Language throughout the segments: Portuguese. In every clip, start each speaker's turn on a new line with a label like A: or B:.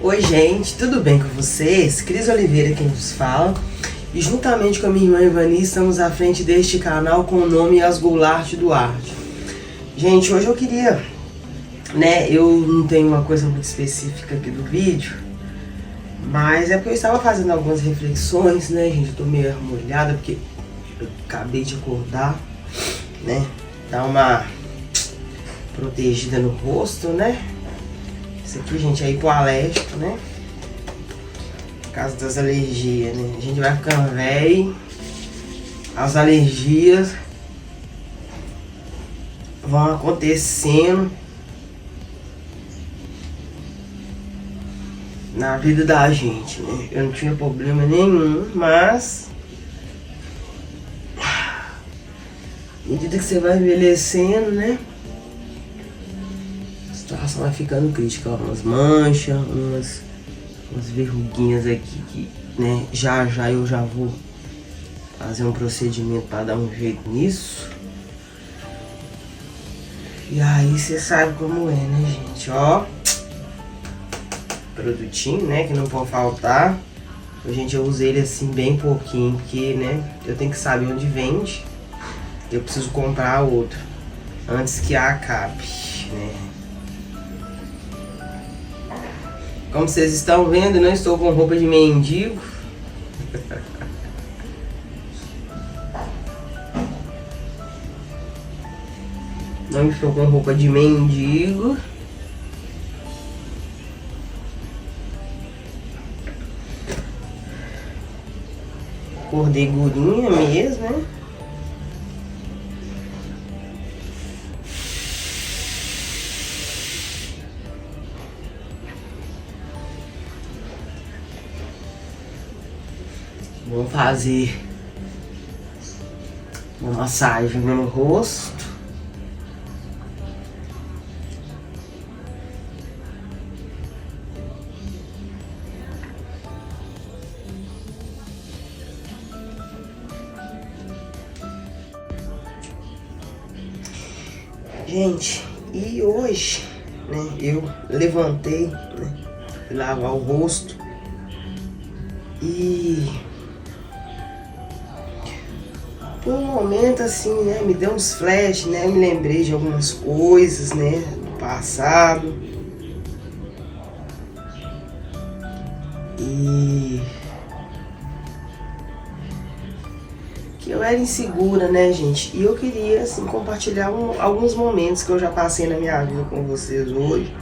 A: Oi gente, tudo bem com vocês? Cris Oliveira quem vos fala. E juntamente com a minha irmã Ivani estamos à frente deste canal com o nome Asgoulart Duarte. Gente, hoje eu queria, eu não tenho uma coisa muito específica aqui do vídeo, mas é porque eu estava fazendo algumas reflexões, gente, eu tô meio molhada porque eu acabei de acordar, dar uma protegida no rosto, Isso aqui, gente, é hipoalérgico, Por causa das alergias, A gente vai ficando velho, as alergias vão acontecendo na vida da gente, Eu não tinha problema nenhum, mas à medida que você vai envelhecendo, a situação vai ficando crítica, umas manchas, umas verruguinhas aqui que, já eu já vou fazer um procedimento para dar um jeito nisso. E aí você sabe como é, gente, ó. Produtinho, que não pode faltar. Gente, eu usei ele assim bem pouquinho, porque, eu tenho que saber onde vende. Eu preciso comprar outro antes que acabe, Como vocês estão vendo, não estou com roupa de mendigo. Não estou com roupa de mendigo. Cor de gurinha mesmo, Vamos fazer uma massagem no rosto. Gente, e hoje, eu levantei, fui lavar o rosto e por um momento assim, me deu uns flash, me lembrei de algumas coisas, do passado. E que eu era insegura, gente. E eu queria, assim, compartilhar alguns momentos que eu já passei na minha vida com vocês hoje,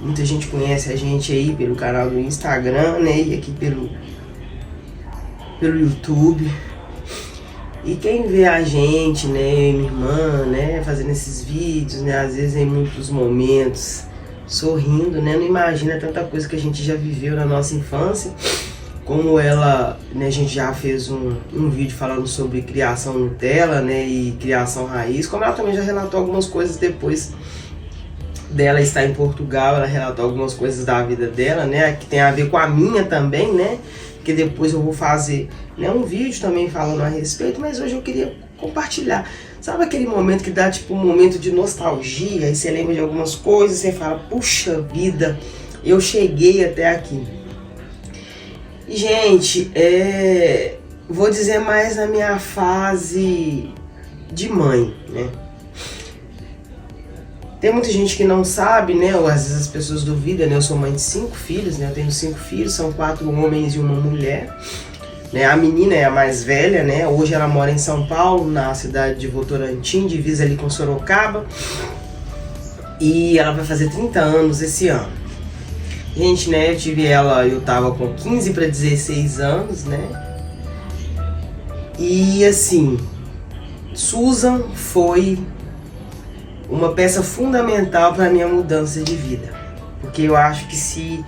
A: Muita gente conhece a gente aí pelo canal do Instagram, e aqui pelo YouTube. E quem vê a gente, minha irmã, fazendo esses vídeos, às vezes em muitos momentos sorrindo, não imagina tanta coisa que a gente já viveu na nossa infância. Como ela, a gente já fez um vídeo falando sobre criação Nutella, e criação raiz. Como ela também já relatou algumas coisas depois dela estar em Portugal, ela relatou algumas coisas da vida dela, que tem a ver com a minha também, que depois eu vou fazer, um vídeo também falando a respeito, mas hoje eu queria compartilhar. Sabe aquele momento que dá tipo um momento de nostalgia, e você lembra de algumas coisas, e você fala, puxa vida, eu cheguei até aqui. E, gente, vou dizer mais na minha fase de mãe, Tem muita gente que não sabe, ou às vezes as pessoas duvidam, eu sou mãe de 5 filhos, eu tenho 5 filhos, são 4 homens e uma mulher. A menina é a mais velha, hoje ela mora em São Paulo, na cidade de Votorantim, divisa ali com Sorocaba. E ela vai fazer 30 anos esse ano. Gente, eu tive ela, eu tava com 15 para 16 anos, E assim, Susan foi uma peça fundamental para minha mudança de vida. Porque eu acho que se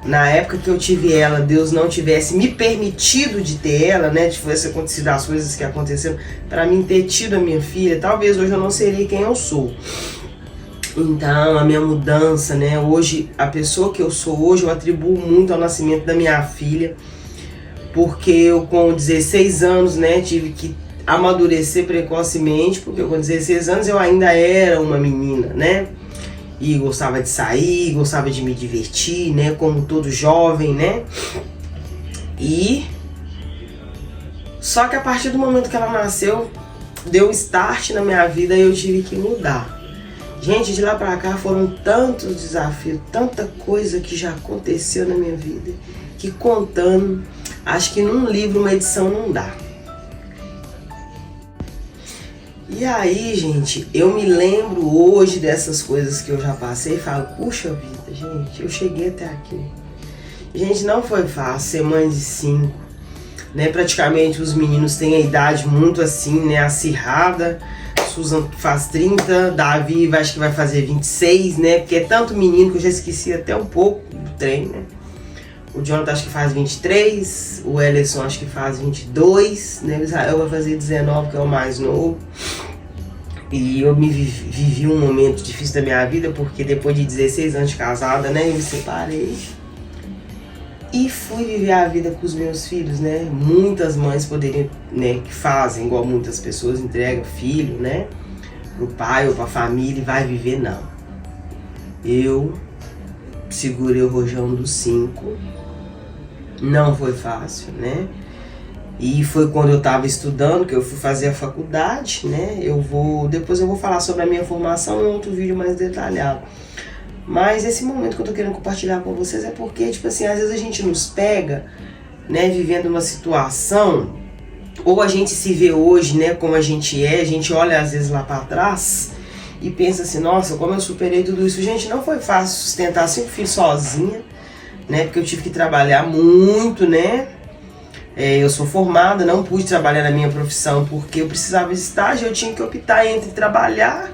A: na época que eu tive ela, Deus não tivesse me permitido de ter ela, tivesse acontecido as coisas que aconteceram, para mim ter tido a minha filha, talvez hoje eu não seria quem eu sou. Então, a minha mudança, hoje, a pessoa que eu sou hoje, eu atribuo muito ao nascimento da minha filha, porque eu com 16 anos, tive que amadurecer precocemente, porque com 16 anos eu ainda era uma menina, E gostava de sair, gostava de me divertir, né? Como todo jovem, né? E só que a partir do momento que ela nasceu, deu um start na minha vida e eu tive que mudar. Gente, de lá pra cá foram tantos desafios, tanta coisa que já aconteceu na minha vida, que contando, acho que num livro, uma edição não dá. E aí, gente, eu me lembro hoje dessas coisas que eu já passei e falo, puxa vida, gente, eu cheguei até aqui. Gente, não foi fácil ser mãe de 5, né? Praticamente os meninos têm a idade muito assim, né, acirrada. Susan faz 30, Davi acho que vai fazer 26, né? Porque é tanto menino que eu já esqueci até um pouco do trem, né? O Jonathan acho que faz 23, o Ellison acho que faz 22, né? O Israel vai fazer 19, que é o mais novo. E eu vivi um momento difícil da minha vida, porque depois de 16 anos de casada, né? Eu me separei. E fui viver a vida com os meus filhos, né? Muitas mães poderiam, né, que fazem, igual muitas pessoas, entregam filho, né? Pro pai ou pra família e vai viver, não. Eu segurei o rojão dos 5. Não foi fácil, né? E foi quando eu tava estudando, que eu fui fazer a faculdade, né? Depois eu vou falar sobre a minha formação em outro vídeo mais detalhado. Mas esse momento que eu tô querendo compartilhar com vocês é porque, tipo assim, às vezes a gente nos pega, né, vivendo uma situação, ou a gente se vê hoje, né, como a gente olha às vezes lá pra trás e pensa assim, nossa, como eu superei tudo isso. Gente, não foi fácil sustentar 5 filhos sozinha, né, porque eu tive que trabalhar muito, né. Eu sou formada, não pude trabalhar na minha profissão porque eu precisava de estágio, eu tinha que optar entre trabalhar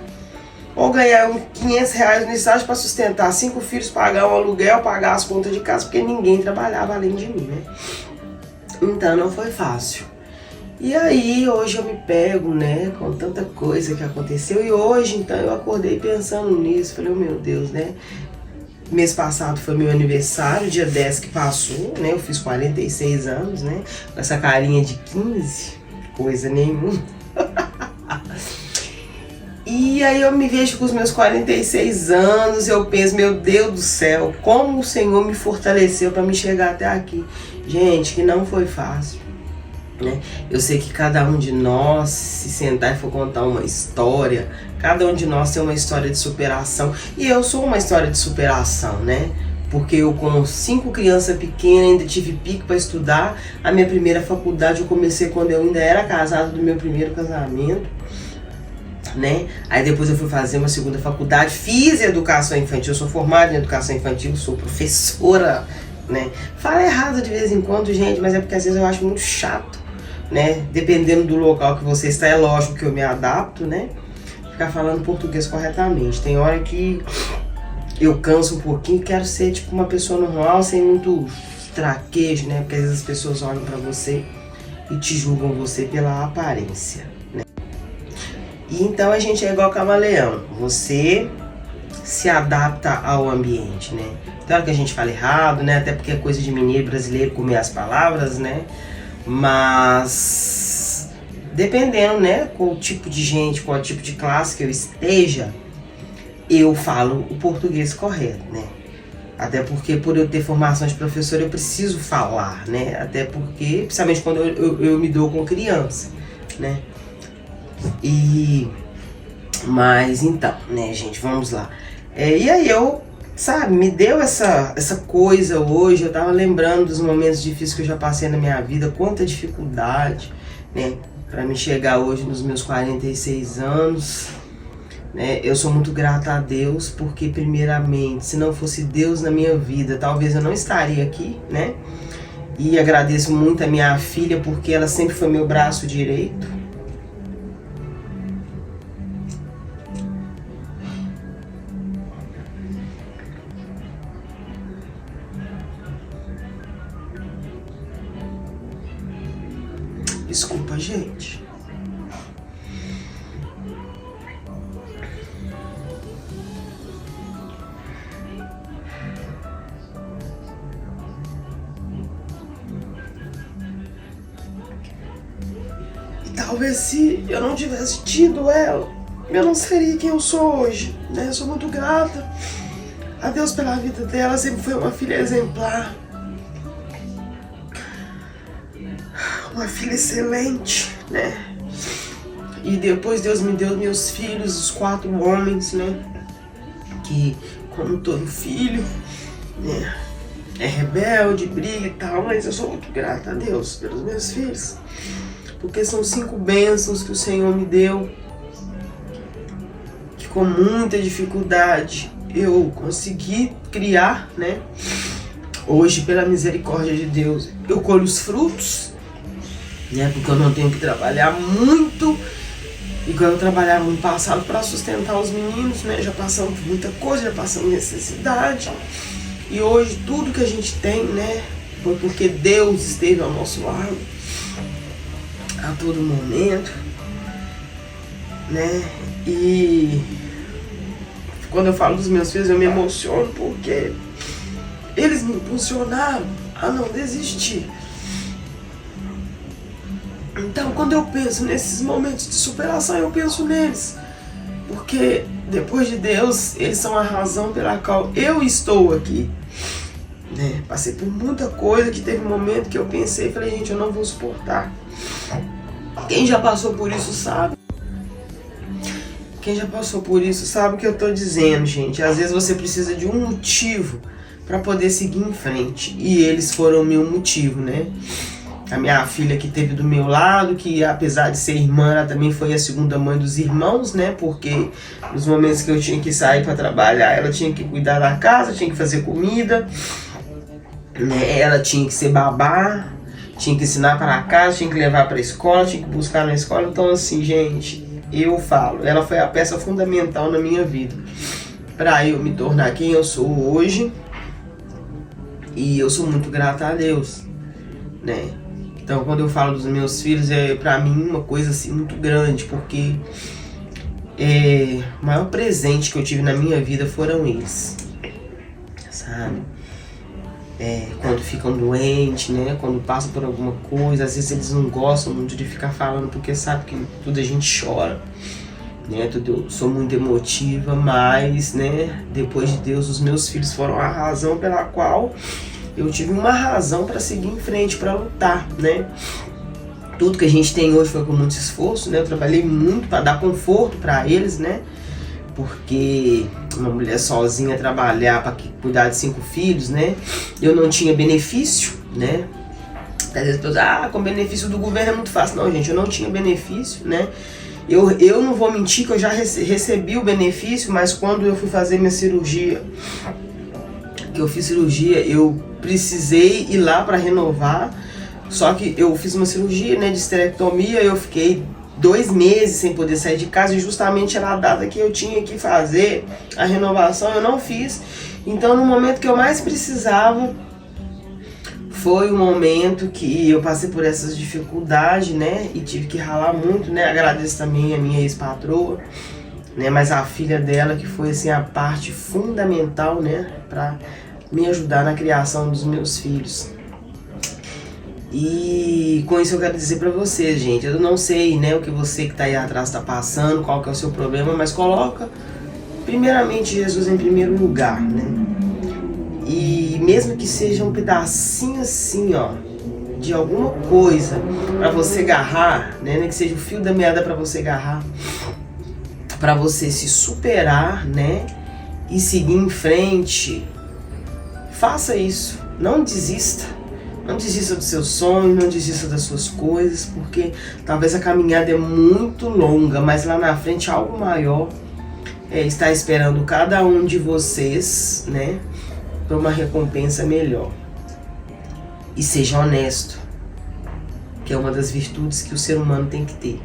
A: ou ganhar uns R$500 no estágio para sustentar 5 filhos, pagar um aluguel, pagar as contas de casa, porque ninguém trabalhava além de mim, né? Então não foi fácil. E aí hoje eu me pego, né, com tanta coisa que aconteceu, e hoje então eu acordei pensando nisso, falei, oh, meu Deus, né? Mês passado foi meu aniversário, dia 10 que passou, né? Eu fiz 46 anos, né? Com essa carinha de 15, coisa nenhuma. E aí eu me vejo com os meus 46 anos, eu penso, meu Deus do céu, como o Senhor me fortaleceu para me chegar até aqui. Gente, que não foi fácil, né? Eu sei que cada um de nós, se sentar e for contar uma história, cada um de nós tem uma história de superação. E eu sou uma história de superação, né? Porque eu com 5 crianças pequenas ainda tive pico para estudar. A minha primeira faculdade eu comecei quando eu ainda era casada do meu primeiro casamento, né? Aí depois eu fui fazer uma segunda faculdade, fiz educação infantil, eu sou formada em educação infantil, sou professora, né? Falo errado de vez em quando, gente, mas é porque às vezes eu acho muito chato, né? Dependendo do local que você está, é lógico que eu me adapto, né? Ficar falando português corretamente. Tem hora que eu canso um pouquinho e quero ser tipo uma pessoa normal, sem muito traquejo, né? Porque às vezes as pessoas olham pra você e te julgam você pela aparência. E então a gente é igual camaleão, você se adapta ao ambiente, né? Claro que a gente fala errado, né? Até porque é coisa de mineiro brasileiro comer as palavras, né? Mas dependendo, né? Qual tipo de gente, qual tipo de classe que eu esteja, eu falo o português correto, né? Até porque por eu ter formação de professor eu preciso falar, né? Até porque, principalmente quando eu me dou com criança, né? Mas então, né, gente, vamos lá. E aí eu, sabe, me deu essa coisa hoje. Eu tava lembrando dos momentos difíceis que eu já passei na minha vida, quanta dificuldade, né, pra me chegar hoje nos meus 46 anos, né. Eu sou muito grata a Deus, porque primeiramente, se não fosse Deus na minha vida, talvez eu não estaria aqui, né. E agradeço muito a minha filha, porque ela sempre foi meu braço direito. Desculpa, gente. E talvez se eu não tivesse tido ela, eu não seria quem eu sou hoje, né? Eu sou muito grata a Deus pela vida dela, sempre foi uma filha exemplar, uma filha excelente, né? E depois Deus me deu meus filhos, os 4 homens, né? Que, como todo filho, né, é rebelde, briga e tal, mas eu sou muito grata a Deus pelos meus filhos, porque são 5 bênçãos que o Senhor me deu, que com muita dificuldade eu consegui criar, né? Hoje, pela misericórdia de Deus, eu colho os frutos, né? Porque eu não tenho que trabalhar muito, igual eu trabalhava no passado para sustentar os meninos, né? Já passamos por muita coisa, já passamos necessidade. E hoje tudo que a gente tem, né? Foi porque Deus esteve ao nosso lado a todo momento, né? E quando eu falo dos meus filhos eu me emociono porque eles me impulsionaram a não desistir. Então, quando eu penso nesses momentos de superação, eu penso neles. Porque, depois de Deus, eles são a razão pela qual eu estou aqui. Né? Passei por muita coisa, que teve um momento que eu pensei e falei, gente, eu não vou suportar. Quem já passou por isso sabe. Quem já passou por isso sabe o que eu tô dizendo, gente. Às vezes você precisa de um motivo para poder seguir em frente. E eles foram o meu motivo, né? A minha filha que teve do meu lado, que apesar de ser irmã, ela também foi a segunda mãe dos irmãos, né? Porque nos momentos que eu tinha que sair para trabalhar, ela tinha que cuidar da casa, tinha que fazer comida, né? Ela tinha que ser babá, tinha que ensinar para casa, tinha que levar para a escola, tinha que buscar na escola. Então assim, gente, eu falo, ela foi a peça fundamental na minha vida para eu me tornar quem eu sou hoje. E eu sou muito grata a Deus, né? Então, quando eu falo dos meus filhos, é pra mim uma coisa assim muito grande, porque o maior presente que eu tive na minha vida foram eles, sabe? Quando ficam doentes, né? Quando passam por alguma coisa, às vezes eles não gostam muito de ficar falando, porque sabe que tudo a gente chora, né? Eu sou muito emotiva, mas, né? Depois de Deus, os meus filhos foram a razão pela qual eu tive uma razão para seguir em frente, para lutar, né? Tudo que a gente tem hoje foi com muito esforço, né? Eu trabalhei muito para dar conforto para eles, né? Porque uma mulher sozinha trabalhar para cuidar de 5 filhos, né? Eu não tinha benefício, né? Às vezes as pessoas, com benefício do governo é muito fácil. Não, gente, eu não tinha benefício, né? Eu não vou mentir que eu já recebi o benefício, mas quando eu fui fazer minha cirurgia, eu precisei ir lá para renovar. Só que eu fiz uma cirurgia, né, de esterectomia, eu fiquei 2 meses sem poder sair de casa, e justamente era a data que eu tinha que fazer a renovação, eu não fiz. Então, no momento que eu mais precisava, foi o momento que eu passei por essas dificuldades, né, e tive que ralar muito, né. Agradeço também a minha ex-patroa, né, mas a filha dela, que foi assim a parte fundamental, né, para me ajudar na criação dos meus filhos. E com isso eu quero dizer pra vocês, gente, eu não sei, né, o que você que tá aí atrás tá passando, qual que é o seu problema, mas coloca primeiramente Jesus em primeiro lugar, né? E mesmo que seja um pedacinho assim, ó, de alguma coisa pra você agarrar, né, nem que seja o fio da meada pra você agarrar, pra você se superar, né, e seguir em frente, faça isso, não desista. Não desista dos seus sonhos, não desista das suas coisas, porque talvez a caminhada é muito longa, mas lá na frente algo maior está esperando cada um de vocês, né, para uma recompensa melhor. E seja honesto, que é uma das virtudes que o ser humano tem que ter.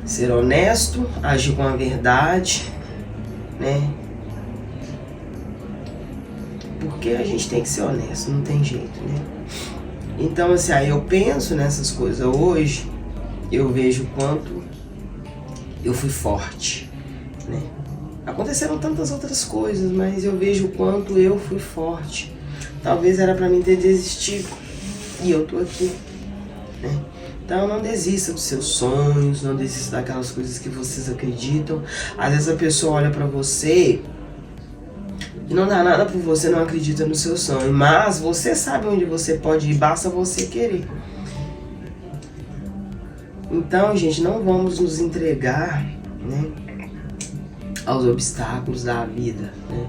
A: Ser honesto, agir com a verdade, né? Porque a gente tem que ser honesto, não tem jeito, né? Então, assim, aí eu penso nessas coisas hoje, eu vejo o quanto eu fui forte, né? Aconteceram tantas outras coisas, mas eu vejo o quanto eu fui forte. Talvez era pra mim ter desistido, e eu tô aqui. né? Então não desista dos seus sonhos, não desista daquelas coisas que vocês acreditam. Às vezes a pessoa olha pra você e não dá nada por você, não acredita no seu sonho, mas você sabe onde você pode ir, basta você querer. Então, gente, não vamos nos entregar, né, aos obstáculos da vida, né?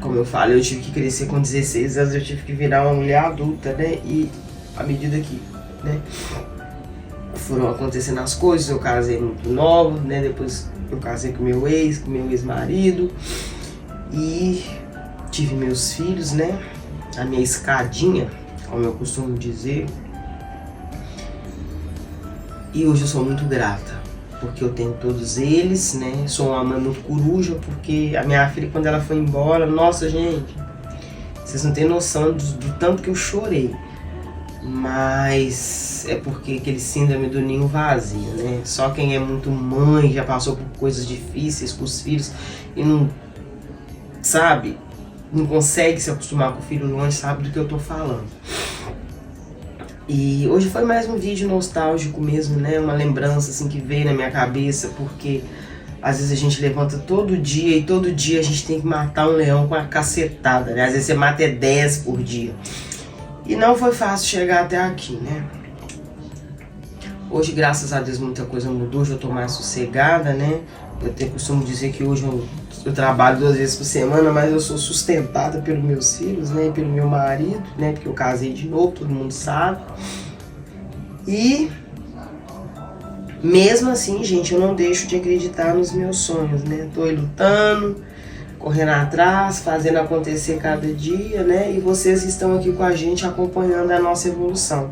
A: Como eu falei, eu tive que crescer com 16 anos, eu tive que virar uma mulher adulta, né? E à medida que, né, foram acontecendo as coisas, eu casei muito nova, né? Depois eu casei com meu ex-marido, e tive meus filhos, né? A minha escadinha, como eu costumo dizer. E hoje eu sou muito grata, porque eu tenho todos eles, né? Sou uma mãe muito coruja, porque a minha filha, quando ela foi embora, nossa, gente, vocês não têm noção do tanto que eu chorei. Mas é porque aquele síndrome do ninho vazio, né? Só quem é muito mãe, já passou por coisas difíceis com os filhos e não, sabe, não consegue se acostumar com o filho longe, sabe do que eu tô falando. E hoje foi mais um vídeo nostálgico mesmo, né? Uma lembrança assim que veio na minha cabeça, porque às vezes a gente levanta todo dia e todo dia a gente tem que matar um leão com uma cacetada, né? Às vezes você mata 10 por dia. E não foi fácil chegar até aqui, né? Hoje, graças a Deus, muita coisa mudou, hoje eu tô mais sossegada, né? Eu costumo dizer que hoje eu trabalho 2 vezes por semana, mas eu sou sustentada pelos meus filhos, né? E pelo meu marido, né? Porque eu casei de novo, todo mundo sabe. E mesmo assim, gente, eu não deixo de acreditar nos meus sonhos, né? Tô aí lutando, correndo atrás, fazendo acontecer cada dia, né? E vocês estão aqui com a gente acompanhando a nossa evolução.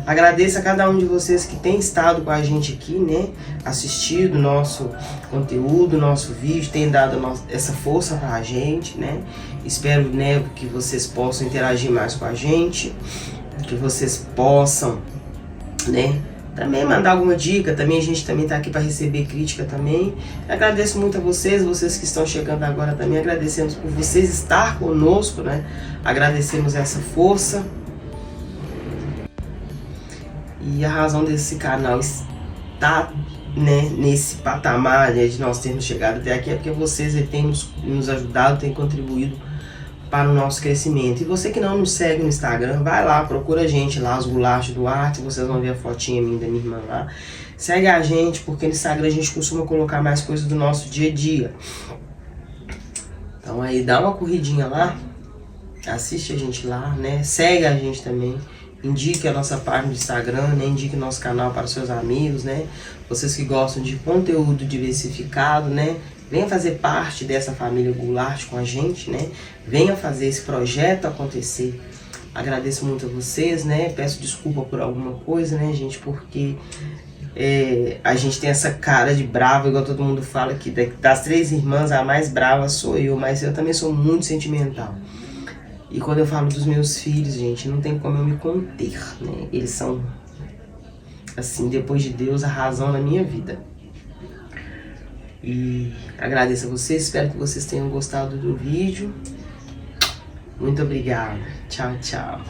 A: Agradeço a cada um de vocês que tem estado com a gente aqui, né? Assistido nosso conteúdo, nosso vídeo, tem dado essa força pra gente, né? Espero, né, que vocês possam interagir mais com a gente, que vocês possam, né, também mandar alguma dica. Também a gente também tá aqui para receber crítica também. Agradeço muito a vocês que estão chegando agora também. Agradecemos por vocês estar conosco, né? Agradecemos essa força. E a razão desse canal estar, né, nesse patamar, né, de nós termos chegado até aqui é porque vocês têm nos ajudado, têm contribuído para o nosso crescimento. E você que não nos segue no Instagram, vai lá, procura a gente lá, os Goulart Duarte, vocês vão ver a fotinha minha da minha irmã lá. Segue a gente, porque no Instagram a gente costuma colocar mais coisas do nosso dia a dia. Então aí dá uma corridinha lá, assiste a gente lá, né? Segue a gente também. Indique a nossa página do Instagram, né? Indique nosso canal para os seus amigos, né? Vocês que gostam de conteúdo diversificado, né? Venha fazer parte dessa família Goulart com a gente, né? Venha fazer esse projeto acontecer. Agradeço muito a vocês, né? Peço desculpa por alguma coisa, né, gente? Porque a gente tem essa cara de brava, igual todo mundo fala que das 3 irmãs, a mais brava sou eu, mas eu também sou muito sentimental. E quando eu falo dos meus filhos, gente, não tem como eu me conter, né? Eles são, assim, depois de Deus, a razão da minha vida. E agradeço a vocês, espero que vocês tenham gostado do vídeo. Muito obrigada. Tchau, tchau.